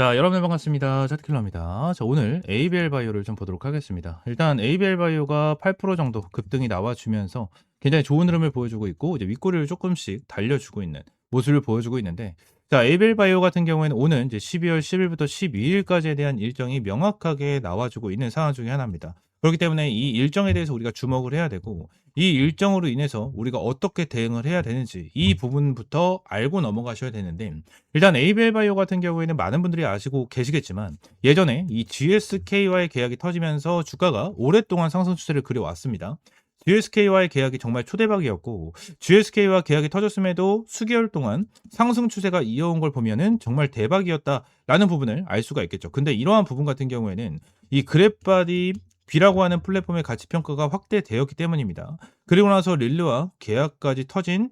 자, 여러분 반갑습니다. 차트킬러입니다. 자, 오늘 ABL 바이오를 좀 보도록 하겠습니다. 일단 ABL 바이오가 8% 정도 급등이 나와주면서 굉장히 좋은 흐름을 보여주고 있고, 이제 윗꼬리를 조금씩 달려주고 있는 모습을 보여주고 있는데, 자, ABL 바이오 같은 경우에는 오는 이제 12월 10일부터 12일까지에 대한 일정이 명확하게 나와주고 있는 상황 중에 하나입니다. 그렇기 때문에 이 일정에 대해서 우리가 주목을 해야 되고, 이 일정으로 인해서 우리가 어떻게 대응을 해야 되는지 이 부분부터 알고 넘어가셔야 되는데, 일단 ABL 바이오 같은 경우에는 많은 분들이 아시고 계시겠지만 예전에 이 GSK와의 계약이 터지면서 주가가 오랫동안 상승 추세를 그려왔습니다. GSK와의 계약이 정말 초대박이었고, GSK와 계약이 터졌음에도 수개월 동안 상승 추세가 이어온 걸 보면은 정말 대박이었다라는 부분을 알 수가 있겠죠. 근데 이러한 부분 같은 경우에는 이 그랩바디 B라고 하는 플랫폼의 가치 평가가 확대되었기 때문입니다. 그리고 나서 릴르와 계약까지 터진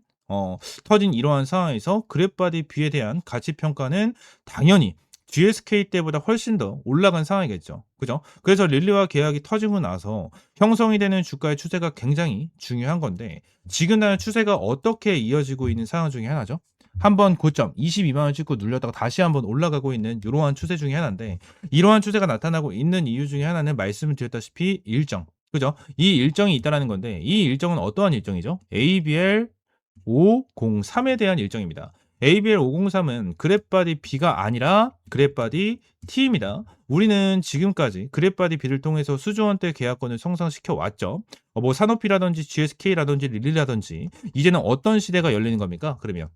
이러한 상황에서 그랩바디 B에 대한 가치 평가는 당연히 GSK 때보다 훨씬 더 올라간 상황이겠죠. 그죠? 그래서 릴리와 계약이 터지고 나서 형성이 되는 주가의 추세가 굉장히 중요한 건데, 지금 나는 추세가 어떻게 이어지고 있는 상황 중에 하나죠. 한번 고점 22만 원 찍고 눌렸다가 다시 한번 올라가고 있는 이러한 추세 중에 하나인데, 이러한 추세가 나타나고 있는 이유 중에 하나는 말씀을 드렸다시피 일정. 그죠? 이 일정이 있다라는 건데, 이 일정은 어떠한 일정이죠? ABL 503에 대한 일정입니다. ABL 503은 그랩바디 B가 아니라 그랩바디 T입니다. 우리는 지금까지 그랩바디 B를 통해서 수조 원대 계약권을 성장시켜 왔죠. 뭐 산오피라든지 GSK라든지 릴리라든지 이제는 어떤 시대가 열리는 겁니까? 그러면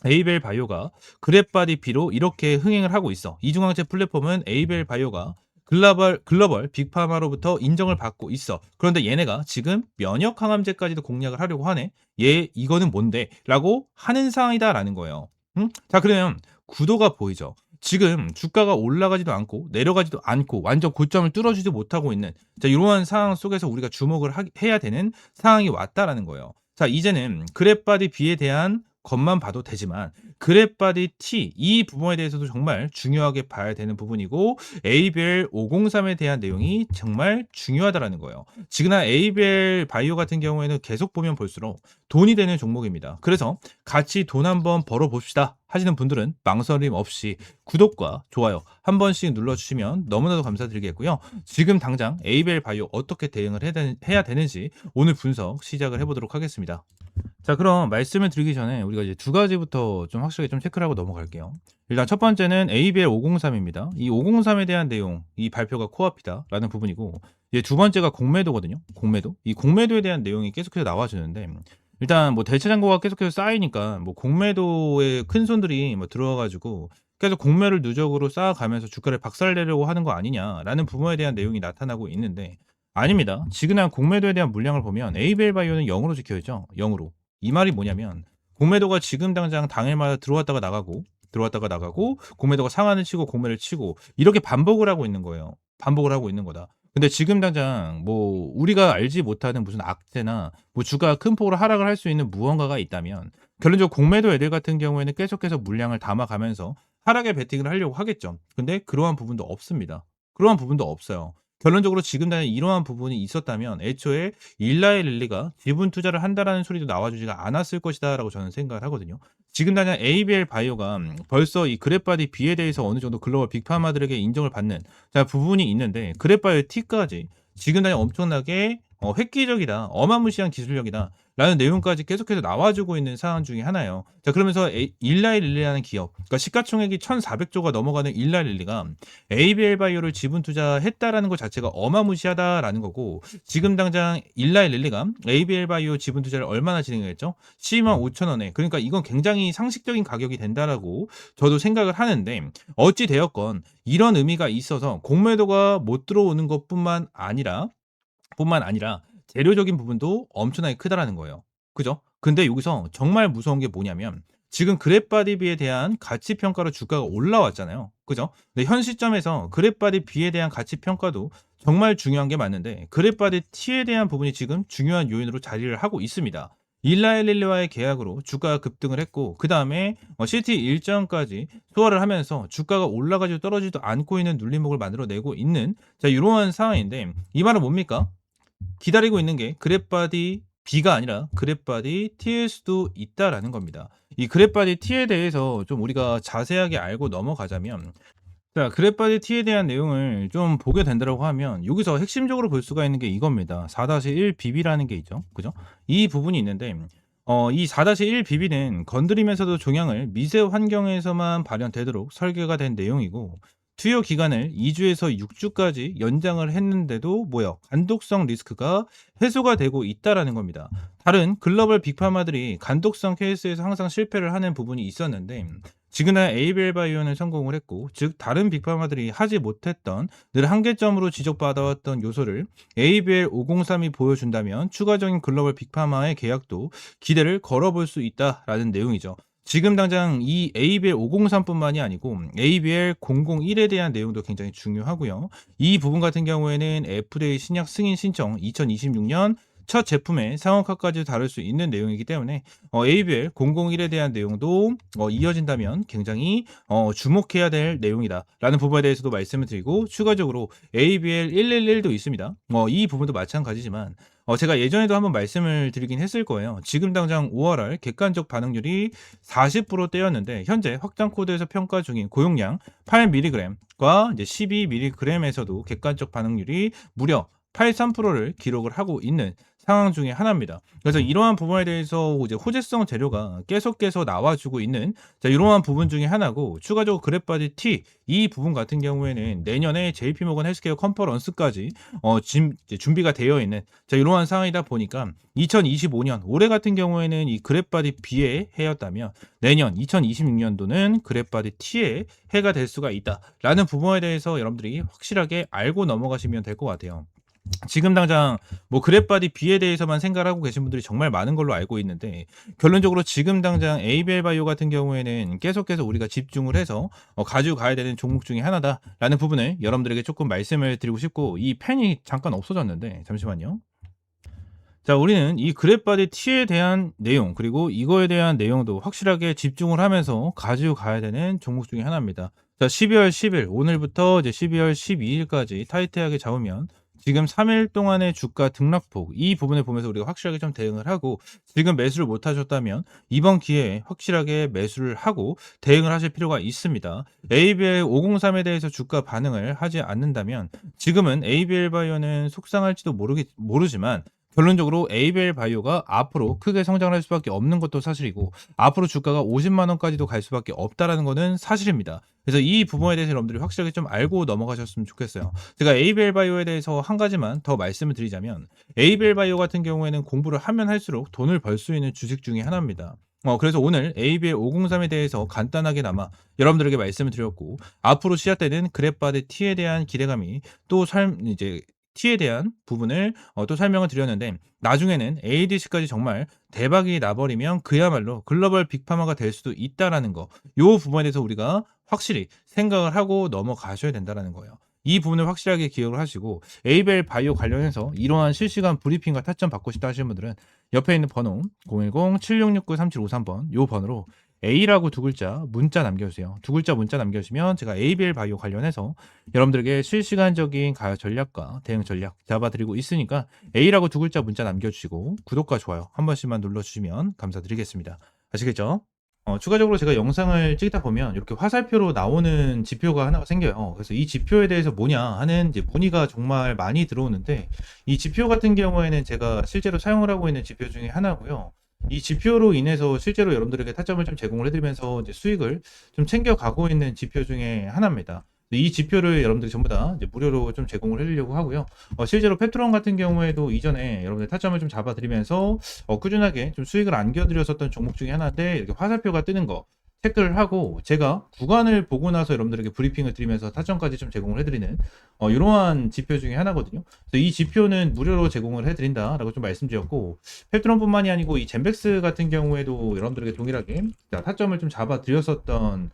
에이벨 바이오가 그랩바디 B로 이렇게 흥행을 하고 있어. 이중항체 플랫폼은 에이벨 바이오가 글로벌 빅파마로부터 인정을 받고 있어. 그런데 얘네가 지금 면역 항암제까지도 공략을 하려고 하네. 얘 이거는 뭔데? 라고 하는 상황이다라는 거예요. 자, 그러면 구도가 보이죠. 지금 주가가 올라가지도 않고 내려가지도 않고 완전 고점을 뚫어주지 못하고 있는, 자, 이러한 상황 속에서 우리가 주목을 해야 되는 상황이 왔다라는 거예요. 자, 이제는 그랩바디 B에 대한 것만 봐도 되지만 그랩바디 T 이 부분에 대해서도 정말 중요하게 봐야 되는 부분이고, ABL 503에 대한 내용이 정말 중요하다라는 거예요. 지금은 ABL 바이오 같은 경우에는 계속 보면 볼수록 돈이 되는 종목입니다. 그래서 같이 돈 한번 벌어 봅시다 하시는 분들은 망설임 없이 구독과 좋아요 한 번씩 눌러주시면 너무나도 감사드리겠고요. 지금 당장 ABL 바이오 어떻게 대응을 해야 되는지 오늘 분석 시작을 해보도록 하겠습니다. 자, 그럼 말씀을 드리기 전에 우리가 이제 두 가지부터 좀 확실하게 좀 체크를 하고 넘어갈게요. 일단 첫 번째는 ABL 503입니다. 이 503에 대한 내용, 이 발표가 코앞이다라는 부분이고, 이제 두 번째가 공매도거든요. 공매도. 이 공매도에 대한 내용이 계속해서 나와주는데, 일단 뭐 대체 잔고가 계속해서 쌓이니까 뭐 공매도에 큰 손들이 뭐 들어와가지고 계속 공매를 누적으로 쌓아가면서 주가를 박살내려고 하는 거 아니냐라는 부분에 대한 내용이 나타나고 있는데, 아닙니다. 지금 공매도에 대한 물량을 보면 ABL 바이오는 0으로 찍혀있죠. 0으로. 이 말이 뭐냐면 공매도가 지금 당장 당일마다 들어왔다가 나가고 공매도가 상한을 치고 공매를 치고 이렇게 반복을 하고 있는 거예요. 반복을 하고 있는 거다. 근데 지금 당장 뭐 우리가 알지 못하는 무슨 악재나 뭐 주가가 큰 폭으로 하락을 할 수 있는 무언가가 있다면, 결론적으로 공매도 애들 같은 경우에는 계속해서 물량을 담아가면서 하락에 베팅을 하려고 하겠죠. 근데 그러한 부분도 없습니다. 그러한 부분도 없어요. 결론적으로 지금 당장 이러한 부분이 있었다면 애초에 일라의 릴리가 지분 투자를 한다라는 소리도 나와주지가 않았을 것이다라고 저는 생각을 하거든요. 지금 당장 ABL 바이오가 벌써 이 그랩바디 B에 대해서 어느 정도 글로벌 빅파마들에게 인정을 받는, 자, 부분이 있는데, 그랩바이오 T까지 지금 당장 엄청나게 획기적이다, 어마무시한 기술력이다 라는 내용까지 계속해서 나와주고 있는 상황 중에 하나예요. 자, 그러면서 일라이 릴리라는 기업, 그러니까 시가총액이 1,400조가 넘어가는 일라이 릴리가 ABL 바이오를 지분 투자했다라는 것 자체가 어마무시하다라는 거고, 지금 당장 일라이 릴리가 ABL 바이오 지분 투자를 얼마나 진행했죠? 12만 5천 원에. 그러니까 이건 굉장히 상식적인 가격이 된다라고 저도 생각을 하는데, 어찌 되었건 이런 의미가 있어서 공매도가 못 들어오는 것뿐만 아니라 재료적인 부분도 엄청나게 크다라는 거예요. 그죠? 근데 여기서 정말 무서운 게 뭐냐면, 지금 그랩바디비에 대한 가치 평가로 주가가 올라왔잖아요. 그죠? 근데 현 시점에서 그랩바디 B에 대한 가치 평가도 정말 중요한 게 맞는데, 그랩바디 T에 대한 부분이 지금 중요한 요인으로 자리를 하고 있습니다. 일라엘릴리와의 계약으로 주가가 급등을 했고, 그 다음에 CT 일정까지 소화를 하면서 주가가 올라가지도 떨어지지도 않고 있는 눌림목을 만들어내고 있는, 자, 이러한 상황인데, 이 말은 뭡니까? 기다리고 있는 게 그랩바디 B가 아니라 그랩바디 T일 수도 있다라는 겁니다. 이 그랩바디 T에 대해서 좀 우리가 자세하게 알고 넘어가자면, 자, 그래프바디 T에 대한 내용을 좀 보게 된다라고 하면 여기서 핵심적으로 볼 수가 있는 게 이겁니다. 4-1 BB라는 게 있죠. 그죠? 이 부분이 있는데 이 4-1 BB는 건드리면서도 종양을 미세 환경에서만 발현되도록 설계가 된 내용이고 투여 기간을 2주에서 6주까지 연장을 했는데도 뭐야? 간독성 리스크가 해소가 되고 있다라는 겁니다. 다른 글로벌 빅파마들이 간독성 케이스에서 항상 실패를 하는 부분이 있었는데 지그나 에이벨 바이오는 성공을 했고, 즉 다른 빅파마들이 하지 못했던 늘 한계점으로 지적받아왔던 요소를 ABL 503이 보여준다면 추가적인 글로벌 빅파마의 계약도 기대를 걸어볼 수 있다라는 내용이죠. 지금 당장 이 ABL 503뿐만이 아니고 ABL 001에 대한 내용도 굉장히 중요하고요. 이 부분 같은 경우에는 FDA 신약 승인 신청 2026년 첫 제품의 상용화까지 다룰 수 있는 내용이기 때문에 ABL 001에 대한 내용도 이어진다면 굉장히 주목해야 될 내용이다라는 부분에 대해서도 말씀을 드리고 추가적으로 ABL 111도 있습니다. 이 부분도 마찬가지지만 제가 예전에도 한번 말씀을 드리긴 했을 거예요. 지금 당장 ORR 객관적 반응률이 40%대였는데 현재 확장 코드에서 평가 중인 고용량 8mg과 이제 12mg에서도 객관적 반응률이 무려 83%를 기록을 하고 있는 상황 중에 하나입니다. 그래서 이러한 부분에 대해서 이제 호재성 재료가 계속해서 나와주고 있는 이러한 부분 중에 하나고 추가적으로 그래프바디 T 이 부분 같은 경우에는 내년에 JP모건 헬스케어 컨퍼런스까지 지금 이제 준비가 되어 있는 이러한 상황이다 보니까 2025년 올해 같은 경우에는 이 그래프바디 B의 해였다면 내년 2026년도는 그래프바디 T의 해가 될 수가 있다라는 부분에 대해서 여러분들이 확실하게 알고 넘어가시면 될 것 같아요. 지금 당장 뭐 그래프바디 B에 대해서만 생각을 하고 계신 분들이 정말 많은 걸로 알고 있는데 결론적으로 지금 당장 ABL 바이오 같은 경우에는 계속해서 우리가 집중을 해서 가지고 가야 되는 종목 중에 하나다라는 부분을 여러분들에게 조금 말씀을 드리고 싶고 이 펜이 잠깐 없어졌는데 잠시만요. 자, 우리는 이 그래프바디 T에 대한 내용 그리고 이거에 대한 내용도 확실하게 집중을 하면서 가지고 가야 되는 종목 중에 하나입니다. 자, 12월 10일 오늘부터 이제 12월 12일까지 타이트하게 잡으면 지금 3일 동안의 주가 등락폭 이 부분을 보면서 우리가 확실하게 좀 대응을 하고 지금 매수를 못 하셨다면 이번 기회에 확실하게 매수를 하고 대응을 하실 필요가 있습니다. ABL 503에 대해서 주가 반응을 하지 않는다면 지금은 ABL 바이오는 속상할지도 모르지만 결론적으로 ABL 바이오가 앞으로 크게 성장을 할 수밖에 없는 것도 사실이고 앞으로 주가가 50만 원까지도 갈 수밖에 없다라는 것은 사실입니다. 그래서 이 부분에 대해서 여러분들이 확실하게 좀 알고 넘어가셨으면 좋겠어요. 제가 ABL 바이오에 대해서 한 가지만 더 말씀을 드리자면 ABL 바이오 같은 경우에는 공부를 하면 할수록 돈을 벌 수 있는 주식 중에 하나입니다. 그래서 오늘 ABL 503에 대해서 간단하게나마 여러분들에게 말씀을 드렸고 앞으로 시작되는 그래프바디 T에 대한 기대감이 또 이제 T에 대한 부분을 또 설명을 드렸는데 나중에는 ADC까지 정말 대박이 나버리면 그야말로 글로벌 빅파마가 될 수도 있다라는 거. 요 부분에 대해서 우리가 확실히 생각을 하고 넘어가셔야 된다라는 거예요. 이 부분을 확실하게 기억을 하시고 ABL 바이오 관련해서 이러한 실시간 브리핑과 타점 받고 싶다 하시는 분들은 옆에 있는 번호 010-7669-3753번 요 번호로 A라고 두 글자 문자 남겨주세요. 두 글자 문자 남겨주시면 제가 ABL 바이오 관련해서 여러분들에게 실시간적인 가격 전략과 대응 전략 잡아드리고 있으니까 A라고 두 글자 문자 남겨주시고 구독과 좋아요 한 번씩만 눌러주시면 감사드리겠습니다. 아시겠죠? 추가적으로 제가 영상을 찍다 보면 이렇게 화살표로 나오는 지표가 하나가 생겨요. 그래서 이 지표에 대해서 뭐냐 하는 이제 문의가 정말 많이 들어오는데 이 지표 같은 경우에는 제가 실제로 사용을 하고 있는 지표 중에 하나고요. 이 지표로 인해서 실제로 여러분들에게 타점을 좀 제공을 해드리면서 이제 수익을 좀 챙겨가고 있는 지표 중에 하나입니다. 이 지표를 여러분들이 전부 다 이제 무료로 좀 제공을 해드리려고 하고요. 실제로 페트론 같은 경우에도 이전에 여러분들 타점을 좀 잡아드리면서 꾸준하게 좀 수익을 안겨드렸었던 종목 중에 하나인데 이렇게 화살표가 뜨는 거 체크를 하고 제가 구간을 보고 나서 여러분들에게 브리핑을 드리면서 타점까지 좀 제공을 해드리는 이러한 지표 중에 하나거든요. 그래서 이 지표는 무료로 제공을 해드린다라고 좀 말씀드렸고 페트론뿐만이 아니고 이 젠백스 같은 경우에도 여러분들에게 동일하게 타점을 좀 잡아드렸었던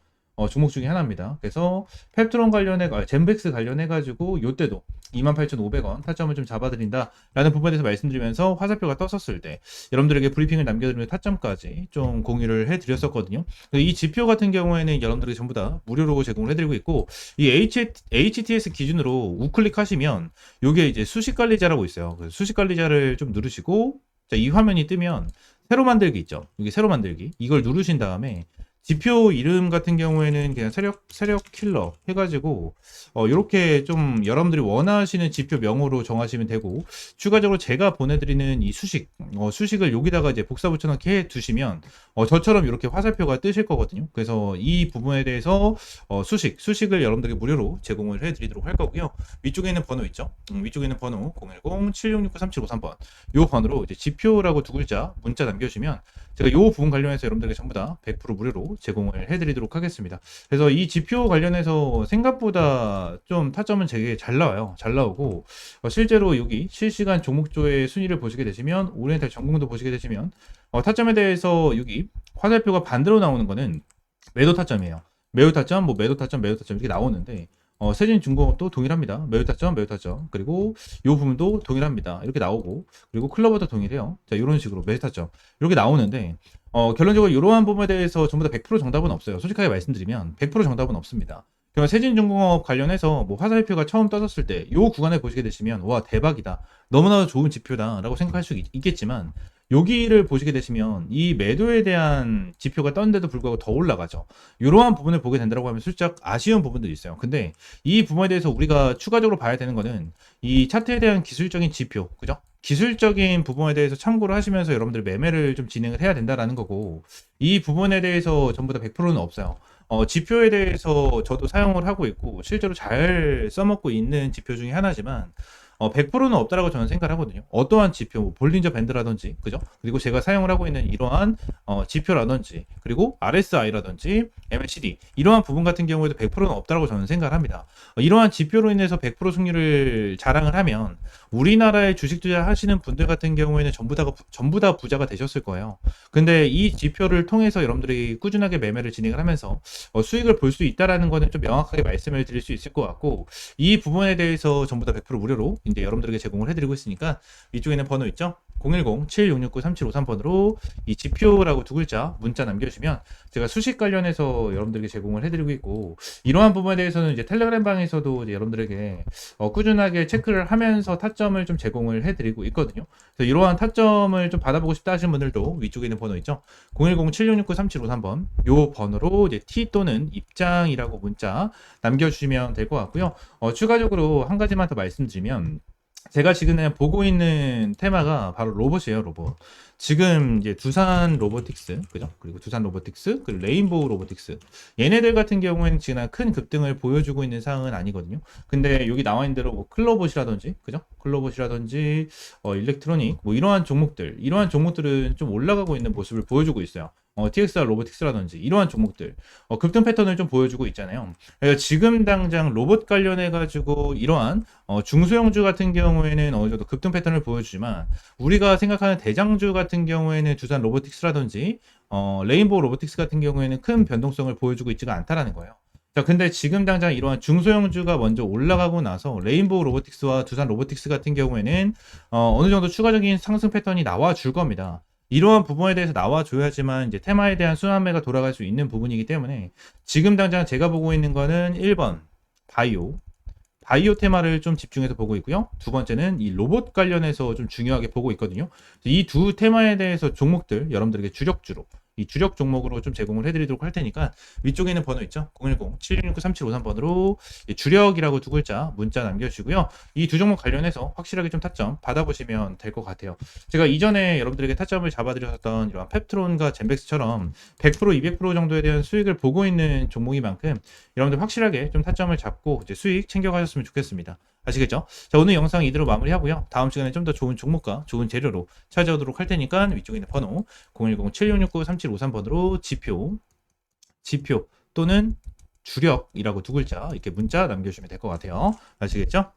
종목 중에 하나입니다. 그래서 펩트론 관련해 젠백스 관련해 가지고 요때도 28,500원 타점을 좀 잡아드린다라는 부분에 대해서 말씀드리면서 화살표가 떴었을 때 여러분들에게 브리핑을 남겨드리면서 타점까지 좀 공유를 해드렸었거든요. 이 지표 같은 경우에는 여러분들이 전부 다 무료로 제공을 해드리고 있고 이 HTS 기준으로 우클릭 하시면 요게 이제 수식 관리자라고 있어요. 그래서 수식 관리자를 좀 누르시고 이 화면이 뜨면 새로 만들기 있죠. 여기 새로 만들기 이걸 누르신 다음에 지표 이름 같은 경우에는 그냥 세력 킬러 해가지고 요렇게 좀 여러분들이 원하시는 지표 명으로 정하시면 되고, 추가적으로 제가 보내드리는 이 수식을 여기다가 이제 복사 붙여넣기 해 두시면 저처럼 이렇게 화살표가 뜨실 거거든요. 그래서 이 부분에 대해서 수식을 여러분들에게 무료로 제공을 해드리도록 할 거고요. 위쪽에 있는 번호 있죠? 위쪽에 있는 번호 010-7669-3753번 요 번호로 이제 지표라고 두 글자 문자 남겨주시면 제가 이 부분 관련해서 여러분들에게 전부 다 100% 무료로 제공을 해드리도록 하겠습니다. 그래서 이 지표 관련해서 생각보다 좀 타점은 되게 잘 나와요. 잘 나오고 실제로 여기 실시간 종목조의 순위를 보시게 되시면 오리엔탈 전공도 보시게 되시면 타점에 대해서 여기 화살표가 반대로 나오는 거는 매도 타점이에요. 매우 타점, 뭐 매도 타점, 매도 타점 이렇게 나오는데 세진중공업도 동일합니다. 매우 타점, 매우 타점. 그리고 이 부분도 동일합니다. 이렇게 나오고, 그리고 클로버도 동일해요. 자, 이런 식으로 매우 타점 이렇게 나오는데 결론적으로 이러한 부분에 대해서 전부 다 100% 정답은 없어요. 솔직하게 말씀드리면 100% 정답은 없습니다. 그러면 세진중공업 관련해서 뭐 화살표가 처음 떠졌을 때 이 구간에 보시게 되시면 와 대박이다, 너무나도 좋은 지표다라고 생각할 수 있겠지만 여기를 보시게 되시면 이 매도에 대한 지표가 떴는데도 불구하고 더 올라가죠. 이러한 부분을 보게 된다고 하면 살짝 아쉬운 부분들이 있어요. 근데 이 부분에 대해서 우리가 추가적으로 봐야 되는 거는 이 차트에 대한 기술적인 지표, 그죠? 기술적인 부분에 대해서 참고를 하시면서 여러분들 매매를 좀 진행을 해야 된다라는 거고, 이 부분에 대해서 전부 다 100%는 없어요. 지표에 대해서 저도 사용을 하고 있고 실제로 잘 써먹고 있는 지표 중에 하나지만 100%는 없다라고 저는 생각을 하거든요. 어떠한 지표, 뭐 볼린저 밴드라든지, 그죠? 그리고 제가 사용을 하고 있는 이러한 지표라든지, 그리고 RSI라든지, MACD 이러한 부분 같은 경우에도 100%는 없다라고 저는 생각을 합니다. 이러한 지표로 인해서 100% 승률을 자랑을 하면 우리나라에 주식 투자하시는 분들 같은 경우에는 전부 다 부자가 되셨을 거예요. 근데 이 지표를 통해서 여러분들이 꾸준하게 매매를 진행을 하면서 수익을 볼 수 있다라는 거는 좀 명확하게 말씀을 드릴 수 있을 것 같고, 이 부분에 대해서 전부 다 100% 무료로 이제 여러분들에게 제공을 해드리고 있으니까 위쪽에 있는 번호 있죠? 010-7669-3753번으로 이 지표라고 두 글자 문자 남겨주시면 제가 수식 관련해서 여러분들에게 제공을 해드리고 있고, 이러한 부분에 대해서는 이제 텔레그램 방에서도 이제 여러분들에게 꾸준하게 체크를 하면서 타점을 좀 제공을 해드리고 있거든요. 그래서 이러한 타점을 좀 받아보고 싶다 하시는 분들도 위쪽에 있는 번호 있죠? 010-7669-3753번 요 번호로 이제 T 또는 입장이라고 문자 남겨주시면 될 것 같고요. 추가적으로 한 가지만 더 말씀드리면 제가 지금 보고 있는 테마가 바로 로봇이에요, 로봇. 지금 이제 두산 로보틱스, 그죠? 그리고 두산 로보틱스, 그리고 레인보우 로보틱스. 얘네들 같은 경우에는 지금 큰 급등을 보여주고 있는 상황은 아니거든요. 근데 여기 나와 있는 대로 뭐 클로봇이라든지, 그죠? 클로봇이라든지, 일렉트로닉, 뭐 이러한 종목들은 좀 올라가고 있는 모습을 보여주고 있어요. TXR 로보틱스라든지 이러한 종목들 급등 패턴을 좀 보여주고 있잖아요. 그래서 지금 당장 로봇 관련해 가지고 이러한 중소형주 같은 경우에는 어느 정도 급등 패턴을 보여주지만 우리가 생각하는 대장주 같은 경우에는 두산 로보틱스라든지 레인보우 로보틱스 같은 경우에는 큰 변동성을 보여주고 있지가 않다라는 거예요. 자, 근데 지금 당장 이러한 중소형주가 먼저 올라가고 나서 레인보우 로보틱스와 두산 로보틱스 같은 경우에는 어느 정도 추가적인 상승 패턴이 나와 줄 겁니다. 이러한 부분에 대해서 나와줘야지만 이제 테마에 대한 순환매가 돌아갈 수 있는 부분이기 때문에 지금 당장 제가 보고 있는 거는 1번 바이오 테마를 좀 집중해서 보고 있고요. 두 번째는 이 로봇 관련해서 좀 중요하게 보고 있거든요. 이 두 테마에 대해서 종목들 여러분들에게 주력주로 이 주력 종목으로 좀 제공을 해드리도록 할 테니까 위쪽에 있는 번호 있죠? 010-7669-3753번으로 주력이라고 두 글자 문자 남겨주시고요. 이 두 종목 관련해서 확실하게 좀 타점 받아보시면 될 것 같아요. 제가 이전에 여러분들에게 타점을 잡아드렸던 이런 펩트론과 젠백스처럼 100%, 200% 정도에 대한 수익을 보고 있는 종목인 만큼 여러분들 확실하게 좀 타점을 잡고 이제 수익 챙겨가셨으면 좋겠습니다. 아시겠죠? 자, 오늘 영상 이대로 마무리하고요. 다음 시간에 좀 더 좋은 종목과 좋은 재료로 찾아오도록 할 테니까 위쪽에 있는 번호 010-7669-3753번으로 지표 또는 주력이라고 두 글자 이렇게 문자 남겨주시면 될 것 같아요. 아시겠죠?